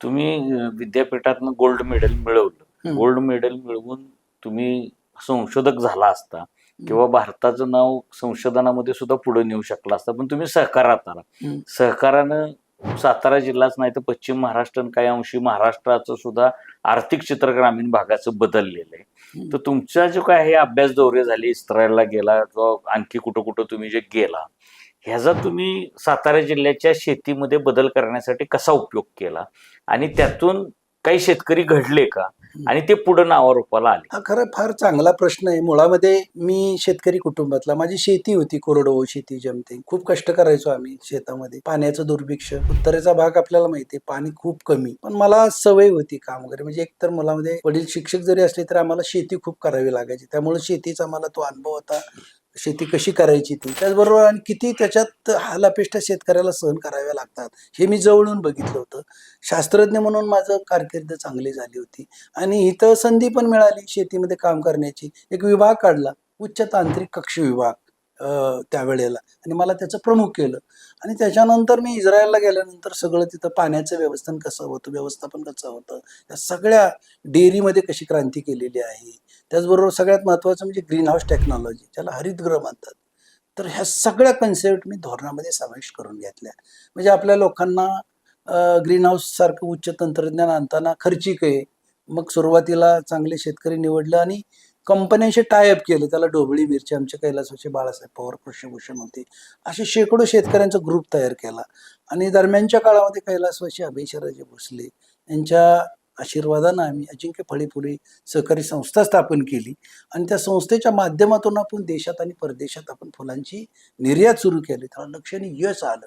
तुम्ही विद्यापीठातनं gold medal मिळवलं. हम्म. गोल्ड मेडल मिळवून तुम्ही संशोधक झाला असता किंवा भारताचं नाव संशोधनामध्ये सुद्धा पुढे नेऊ शकला असता, पण तुम्ही सहकारात आला. हम्म. सहकारानं सातारा जिल्हाच नाही तर पश्चिम महाराष्ट्र आणि काही अंशी महाराष्ट्राचं सुद्धा आर्थिक चित्र ग्रामीण भागाचं बदललेलं आहे. तर तुमचा जो काय हे अभ्यास दौरे झाले, इस्रायलला गेला किंवा आणखी कुठं कुठं तुम्ही जे गेला, ह्याचा तुम्ही सातारा जिल्ह्याच्या शेतीमध्ये बदल करण्यासाठी कसा उपयोग केला आणि त्यातून काही शेतकरी घडले का आणि ते पुढे नावारूपाला आले? हा खरं फार चांगला प्रश्न आहे. मुळामध्ये मी शेतकरी कुटुंबातला, माझी शेती होती, कोरडवाहू शेती जमते. खूप कष्ट करायचो आम्ही शेतामध्ये. पाण्याचं दुर्भिक्ष, उत्तरेचा भाग आपल्याला माहिती आहे, पाणी खूप कमी. पण मला सवय होती काम वगैरे, म्हणजे एकतर मुलामध्ये वडील शिक्षक जरी असले तरी आम्हाला शेती खूप करावी लागायची. त्यामुळे शेतीचा मला तो अनुभव होता, शेती कशी करायची ती. त्याचबरोबर आणि किती त्याच्यात हालापेष्टा शेतकऱ्याला सहन कराव्या लागतात हे मी जवळून बघितलं होतं. शास्त्रज्ञ म्हणून माझं कारकीर्द चांगली झाली होती आणि इथं संधी पण मिळाली शेतीमध्ये काम करण्याची. एक विभाग काढला, उच्च तांत्रिक कक्ष विभाग त्यावेळेला, आणि मला त्याचं प्रमुख केलं. आणि त्याच्यानंतर मी इस्रायलला गेल्यानंतर सगळं तिथं पाण्याचं व्यवस्थापन कसं होतं, त्या सगळ्या डेअरीमध्ये कशी क्रांती केलेली आहे. त्याचबरोबर सगळ्यात महत्त्वाचं म्हणजे ग्रीन हाऊस टेक्नॉलॉजी, ज्याला हरितगृह म्हणतात. तर ह्या सगळ्या कन्सेप्ट मी धोरणामध्ये समावेश करून घेतल्या. म्हणजे आपल्या लोकांना ग्रीन हाऊस सारखं उच्च तंत्रज्ञान आणताना खर्चिक आहे. मग सुरुवातीला चांगले शेतकरी निवडलं आणि कंपन्यांशी टायअप केलं. त्याला ढोबळी मिरची, आमचे कैलासवासी बाळासाहेब पवार कृषीभूषण होते, असे शेकडो शेतकऱ्यांचा ग्रुप तयार केला. आणि दरम्यानच्या काळामध्ये कैलासवासी अभयशराजे भोसले यांच्या आशीर्वादानं आम्ही अजिंक्य फळे फुले सहकारी संस्था स्थापन केली. आणि त्या संस्थेच्या माध्यमातून आपण देशात आणि परदेशात आपण फुलांची निर्यात सुरू केली. त्याला लक्षणीय यश आलं.